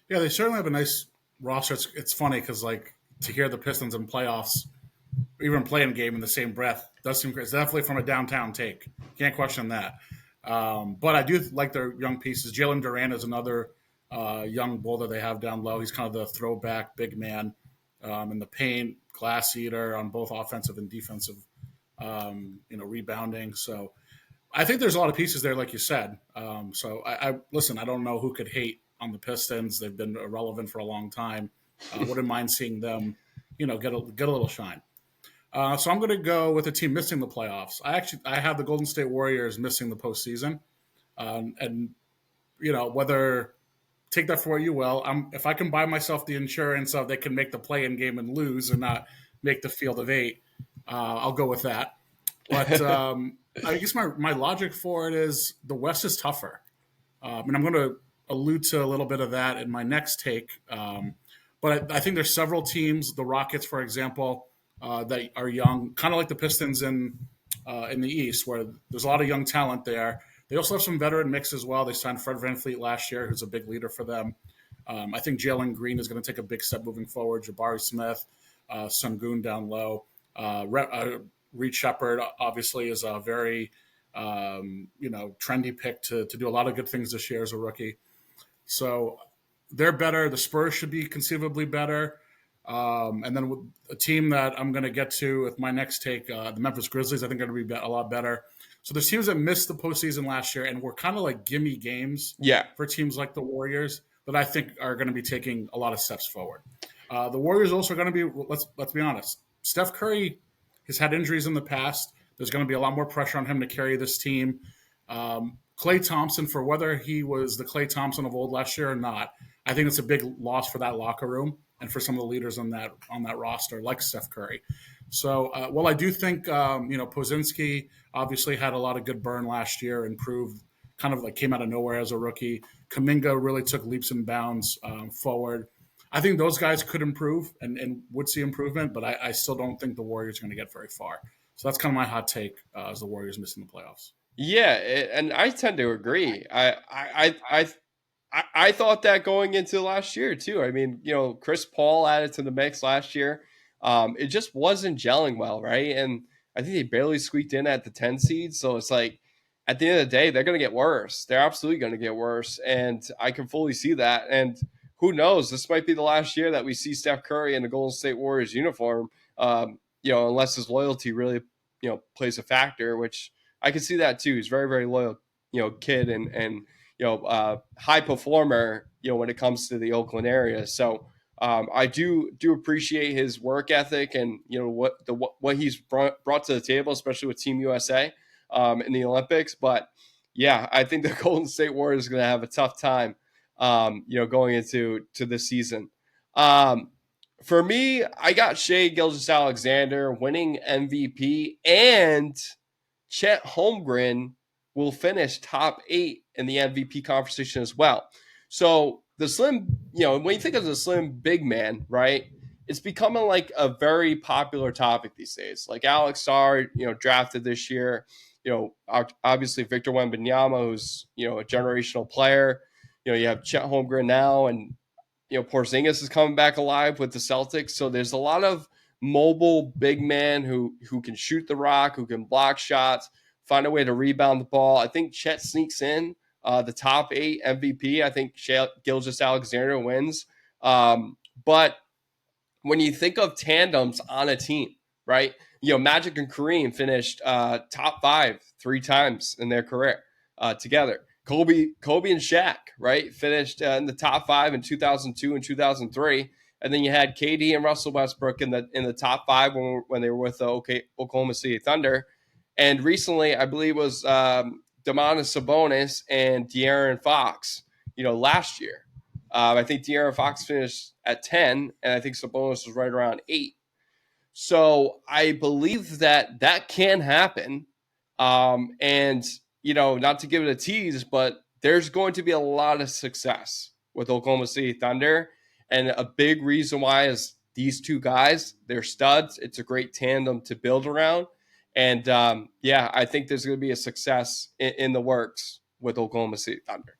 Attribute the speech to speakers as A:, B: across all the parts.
A: Yeah, they certainly have a nice roster. It's funny because like to hear the Pistons in playoffs, even playing game in the same breath, does seem great. It's definitely from a downtown take. Can't question that. But I do like their young pieces. Jalen Duran is another young bull that they have down low. He's kind of the throwback big man in the paint, glass eater on both offensive and defensive, rebounding. So I think there's a lot of pieces there, like you said. So I listen. I don't know who could hate on the Pistons. They've been irrelevant for a long time. Wouldn't mind seeing them, get a little shine. So I'm going to go with a team missing the playoffs. I have the Golden State Warriors missing the postseason, and whether take that for what you will. If I can buy myself the insurance of they can make the play-in game and lose and not make the field of eight, I'll go with that. But I guess my logic for it is the West is tougher, and I'm going to allude to a little bit of that in my next take. But I think there's several teams, the Rockets, for example, that are young, kind of like the Pistons in the East, where there's a lot of young talent there. They also have some veteran mix as well. They signed Fred VanVleet last year, who's a big leader for them. I think Jalen Green is going to take a big step moving forward. Jabari Smith, Sengun down low. Reed Shepard obviously is a very trendy pick to do a lot of good things this year as a rookie. So they're better. The Spurs should be conceivably better. And then with a team that I'm going to get to with my next take, the Memphis Grizzlies, I think are going to be a lot better. So there's teams that missed the postseason last year and were kind of like gimme games
B: Yeah.
A: for teams like the Warriors that I think are going to be taking a lot of steps forward. The Warriors also are going to be, let's be honest, Steph Curry has had injuries in the past. There's going to be a lot more pressure on him to carry this team. Klay Thompson, for whether he was the Klay Thompson of old last year or not, I think it's a big loss for that locker room and for some of the leaders on that roster, like Steph Curry. So, while I do think Pozinski obviously had a lot of good burn last year and proved kind of like came out of nowhere as a rookie. Kaminga really took leaps and bounds forward. I think those guys could improve and would see improvement, but I still don't think the Warriors are going to get very far. So that's kind of my hot take as the Warriors missing the playoffs.
B: Yeah, and I tend to agree. I thought that going into last year too. I mean, Chris Paul added to the mix last year. It just wasn't gelling well, right? And I think they barely squeaked in at the 10 seed. So it's like at the end of the day, they're going to get worse. They're absolutely going to get worse, and I can fully see that. And who knows? This might be the last year that we see Steph Curry in the Golden State Warriors uniform. Unless his loyalty really plays a factor, which I can see that too. He's very, very loyal, kid and high performer, when it comes to the Oakland area. So I do appreciate his work ethic and what he's brought to the table, especially with Team USA in the Olympics. But yeah, I think the Golden State Warriors are going to have a tough time, going into this season. For me, I got Shea Gilgeous-Alexander winning MVP, and Chet Holmgren will finish top 8 in the MVP conversation as well. So the slim, when you think of the slim big man, right, it's becoming like a very popular topic these days. Like Alex Sarr, drafted this year. Obviously Victor Wembanyama, who's a generational player. You have Chet Holmgren now, and Porzingis is coming back alive with the Celtics. So there's a lot of mobile big man who can shoot the rock, who can block shots, find a way to rebound the ball. I think Chet sneaks in the top 8 MVP. I think Gilgeous-Alexander wins. But when you think of tandems on a team, right? Magic and Kareem finished top 5 3 times in their career together. Kobe and Shaq, right, finished in the top 5 in 2002 and 2003, and then you had KD and Russell Westbrook in the top 5 when they were with the Oklahoma City Thunder, and recently I believe it was Domantas Sabonis and De'Aaron Fox, last year. I think De'Aaron Fox finished at 10, and I think Sabonis was right around 8. So I believe that can happen, and not to give it a tease, but there's going to be a lot of success with Oklahoma City Thunder. And a big reason why is these two guys, they're studs. It's a great tandem to build around. And I think there's going to be a success in the works with Oklahoma City Thunder.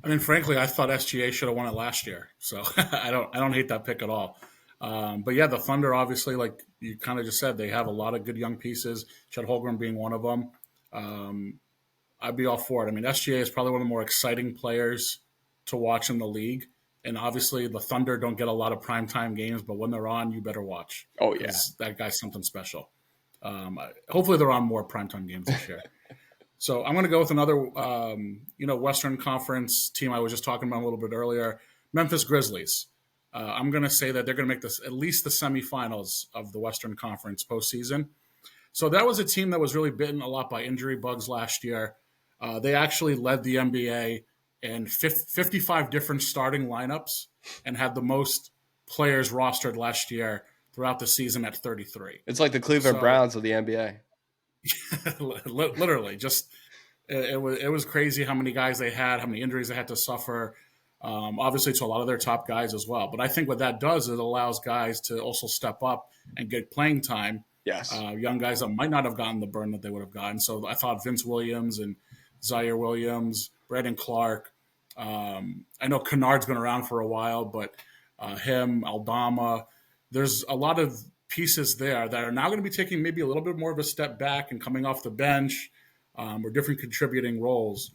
A: I mean, frankly, I thought SGA should have won it last year, so I don't hate that pick at all. But yeah, the Thunder obviously, like you kind of just said, they have a lot of good young pieces. Chet Holmgren being one of them. Um, I'd be all for it. I mean, SGA is probably one of the more exciting players to watch in the league, and obviously the Thunder don't get a lot of primetime games, but when they're on, you better watch
B: Oh yeah.
A: because that guy's something special. Hopefully, they're on more primetime games this year. So I'm going to go with another, Western Conference team I was just talking about a little bit earlier, Memphis Grizzlies. I'm going to say that they're going to make this at least the semifinals of the Western Conference postseason. So that was a team that was really bitten a lot by injury bugs last year. They actually led the NBA in 55 different starting lineups and had the most players rostered last year throughout the season at 33.
B: It's like the Cleveland
A: So
B: Browns of the NBA.
A: literally, just it was crazy how many guys they had, how many injuries they had to suffer. Obviously, to a lot of their top guys as well. But I think what that does is it allows guys to also step up and get playing time.
B: Yes.
A: Young guys that might not have gotten the burn that they would have gotten. So I thought Vince Williams and Zaire Williams, Brandon Clark. I know Kennard's been around for a while, but him, Aldama, there's a lot of pieces there that are now going to be taking maybe a little bit more of a step back and coming off the bench or different contributing roles.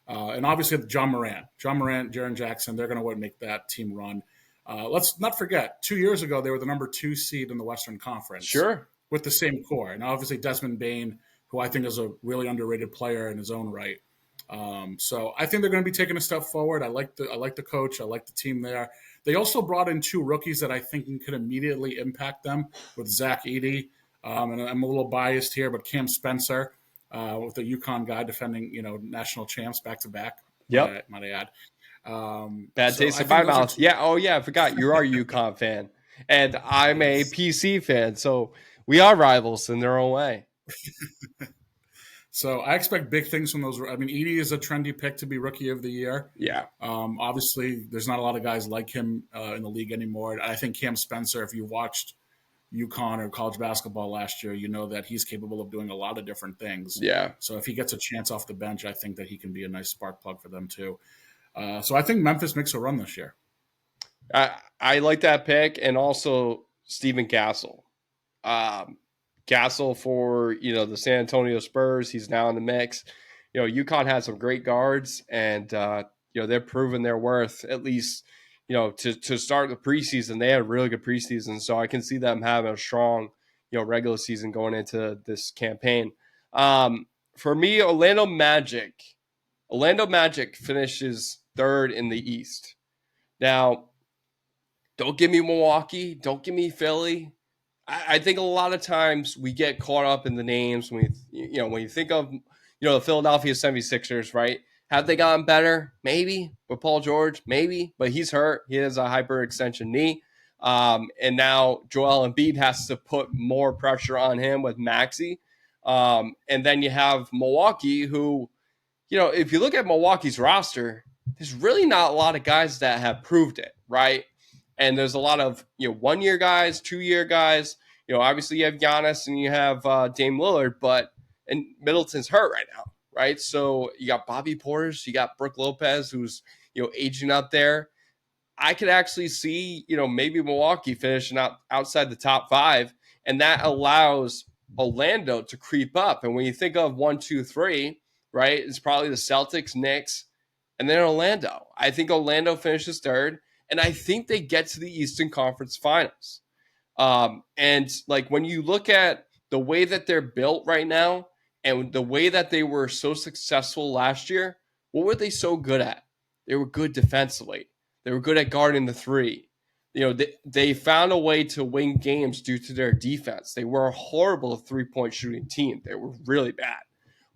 A: And obviously, John Morant, Jaren Jackson, they're going to make that team run. Let's not forget, 2 years ago, they were the number 2 seed in the Western Conference
B: Sure.
A: with the same core. And obviously, Desmond Bain, who I think is a really underrated player in his own right. So I think they're going to be taking a step forward. I like the coach. I like the team there. They also brought in 2 rookies that I think could immediately impact them with Zach Edey. And I'm a little biased here, but Cam Spencer with the UConn guy defending, national champs back to back.
B: Yep.
A: Might I add?
B: Bad
A: So
B: taste
A: I
B: in my
A: think those are
B: mouth.
A: two.
B: Yeah. Oh yeah. I forgot you are a UConn fan, and I'm a
A: Yes.
B: PC fan. So we are rivals in their own way.
A: So I expect big things from those. I mean, Edey is a trendy pick to be rookie of the year.
B: Yeah.
A: Obviously, there's not a lot of guys like him in the league anymore. I think Cam Spencer, if you watched UConn or college basketball last year, you know that he's capable of doing a lot of different things.
B: Yeah.
A: So if he gets a chance off the bench, I think that he can be a nice spark plug for them too. So I think Memphis makes a run this year.
B: I like that pick, and also Stephen Castle. Castle for the San Antonio Spurs. He's now in the mix. UConn has some great guards, and they're proving their worth at least. To start the preseason, they had a really good preseason, so I can see them having a strong regular season going into this campaign. For me, Orlando Magic finishes third in the East. Now, don't give me Milwaukee. Don't give me Philly. I think a lot of times we get caught up in the names when you think of the Philadelphia 76ers, right? Have they gotten better? Maybe with Paul George, maybe, but he's hurt. He has a hyperextension knee, and now Joel Embiid has to put more pressure on him with Maxey, and then you have Milwaukee, who if you look at Milwaukee's roster, there's really not a lot of guys that have proved it, right? And there's a lot of 1 year guys, 2 year guys. Obviously you have Giannis and you have Dame Lillard, and Middleton's hurt right now, right? So you got Bobby Portis, you got Brooke Lopez, who's aging up there. I could actually see maybe Milwaukee finishing outside the top 5, and that allows Orlando to creep up. And when you think of 1, 2, 3, right, it's probably the Celtics, Knicks, and then Orlando. I think Orlando finishes third, and I think they get to the Eastern Conference Finals. And like when you look at the way that they're built right now and the way that they were so successful last year, what were they so good at? They were good defensively. They were good at guarding the three. They found a way to win games due to their defense. They were a horrible 3-point shooting team. They were really bad.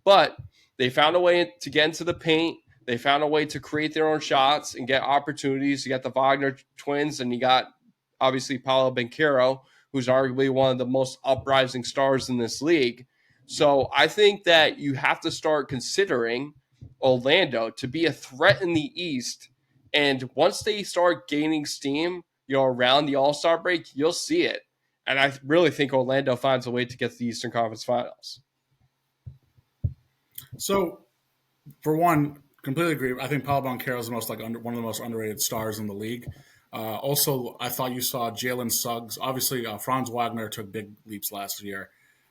B: But they found a way to get into the paint. They found a way to create their own shots and get opportunities. You got the Wagner twins, and you got obviously Paolo Banchero, who's arguably one of the most uprising stars in this league. So I think that you have to start considering Orlando to be a threat in the East. And once they start gaining steam, around the All-Star break, you'll see it. And I really think Orlando finds a way to get to the Eastern Conference Finals.
A: So for one, Completely agree. I think Paolo Banchero is the most one of the most underrated stars in the league. Also, I thought you saw Jalen Suggs. Obviously, Franz Wagner took big leaps last year.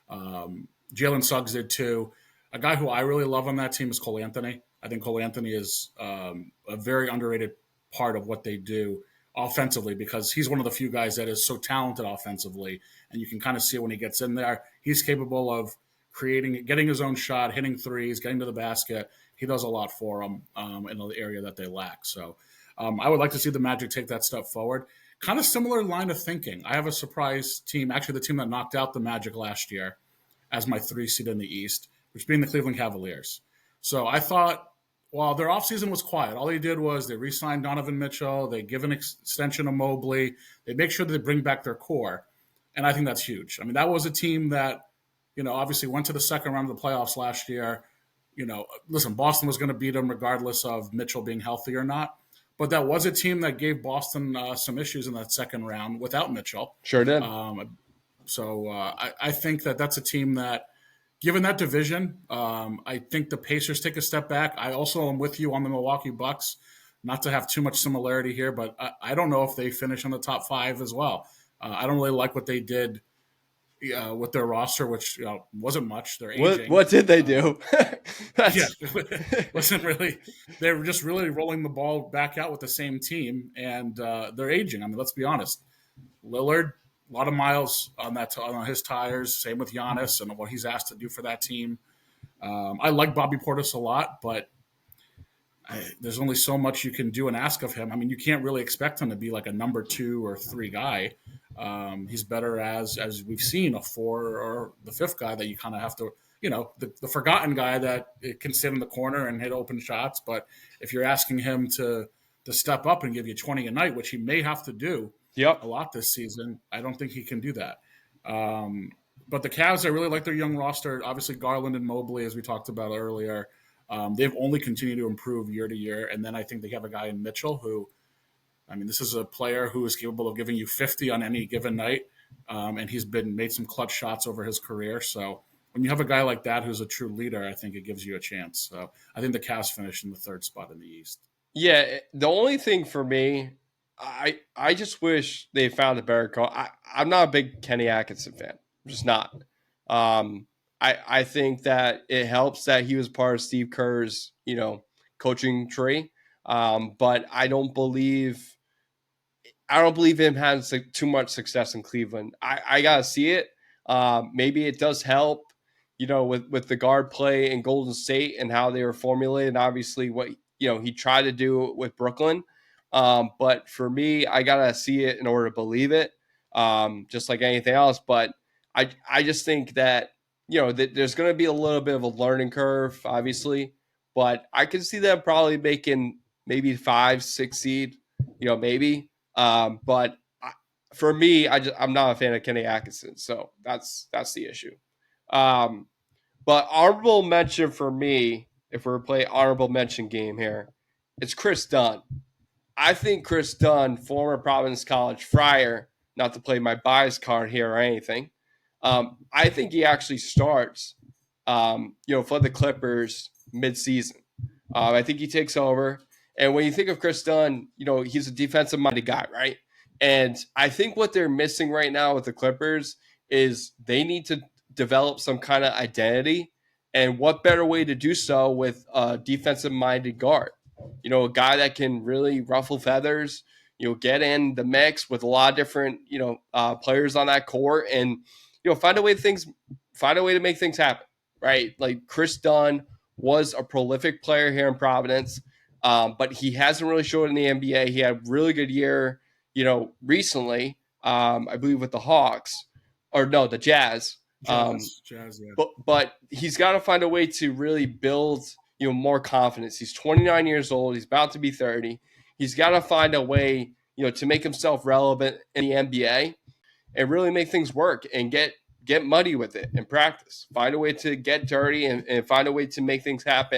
A: Jalen Suggs did too. A guy who I really love on that team is Cole Anthony. I think Cole Anthony is a very underrated part of what they do offensively because he's one of the few guys that is so talented offensively, and you can kind of see it when he gets in there. He's capable of creating, getting his own shot, hitting threes, getting to the basket. He does a lot for them in the area that they lack. So I would like to see the Magic take that step forward. Kind of similar line of thinking. I have a surprise team, actually the team that knocked out the Magic last year as my 3 seed in the East, which being the Cleveland Cavaliers. So I thought, while their offseason was quiet, all they did was they re-signed Donovan Mitchell, they give an extension to Mobley, they make sure that they bring back their core, and I think that's huge. I mean, that was a team that, obviously went to the second round of the playoffs last year. Listen, Boston was going to beat them regardless of Mitchell being healthy or not. But that was a team that gave Boston some issues in that second round without Mitchell.
B: Sure did.
A: So I think that that's a team that, given that division, I think the Pacers take a step back. I also am with you on the Milwaukee Bucks. Not to have too much similarity here, but I don't know if they finish in the top 5 as well. I don't really like what they did with their roster, which wasn't much. They're aging.
B: What did they do?
A: Yeah, wasn't really. They were just really rolling the ball back out with the same team, and they're aging. I mean, let's be honest. Lillard, a lot of miles on his tires. Same with Giannis and what he's asked to do for that team. I like Bobby Portis a lot, but there's only so much you can do and ask of him. I mean, you can't really expect him to be like a number 2 or 3 guy. He's better as we've seen, a 4 or the 5th guy that you kind of have to, the forgotten guy that can sit in the corner and hit open shots. But if you're asking him to step up and give you 20 a night, which he may have to do
B: Yep.
A: a lot this season, I don't think he can do that. But the Cavs, I really like their young roster. Obviously, Garland and Mobley, as we talked about earlier, they've only continued to improve year to year. And then I think they have a guy in Mitchell who, I mean, this is a player who is capable of giving you 50 on any given night, and he's made some clutch shots over his career. So when you have a guy like that who's a true leader, I think it gives you a chance. So I think the Cavs finished in the 3rd spot in the East.
B: Yeah, the only thing for me, I just wish they found a better coach. I'm not a big Kenny Atkinson fan. I'm just not. I think that it helps that he was part of Steve Kerr's, coaching tree. But I don't believe him having too much success in Cleveland. I gotta see it. Maybe it does help, with the guard play in Golden State and how they were formulated. Obviously, what he tried to do with Brooklyn. But for me, I gotta see it in order to believe it. Just like anything else. But I just think that that there's going to be a little bit of a learning curve, obviously. But I can see them probably making maybe 5, 6 seed, maybe. But for me, I'm not a fan of Kenny Atkinson, so that's the issue. But honorable mention for me, if we're playing honorable mention game here, it's Chris Dunn. I think Chris Dunn, former Providence College Friar, not to play my bias card here or anything, I think he actually starts, for the Clippers mid-season. I think he takes over. And when you think of Chris Dunn, he's a defensive-minded guy, right? And I think what they're missing right now with the Clippers is they need to develop some kind of identity. And what better way to do so with a defensive-minded guard? A guy that can really ruffle feathers, get in the mix with a lot of different, players on that court and, find a way to make things happen, right? Like Chris Dunn was a prolific player here in Providence, but he hasn't really showed in the NBA. He had a really good year, recently, I believe with the Hawks, or no, the Jazz.
A: Jazz, yeah.
B: But he's got to find a way to really build, more confidence. He's 29 years old. He's about to be 30. He's got to find a way, to make himself relevant in the NBA and really make things work and get muddy with it in practice. Find a way to get dirty and find a way to make things happen.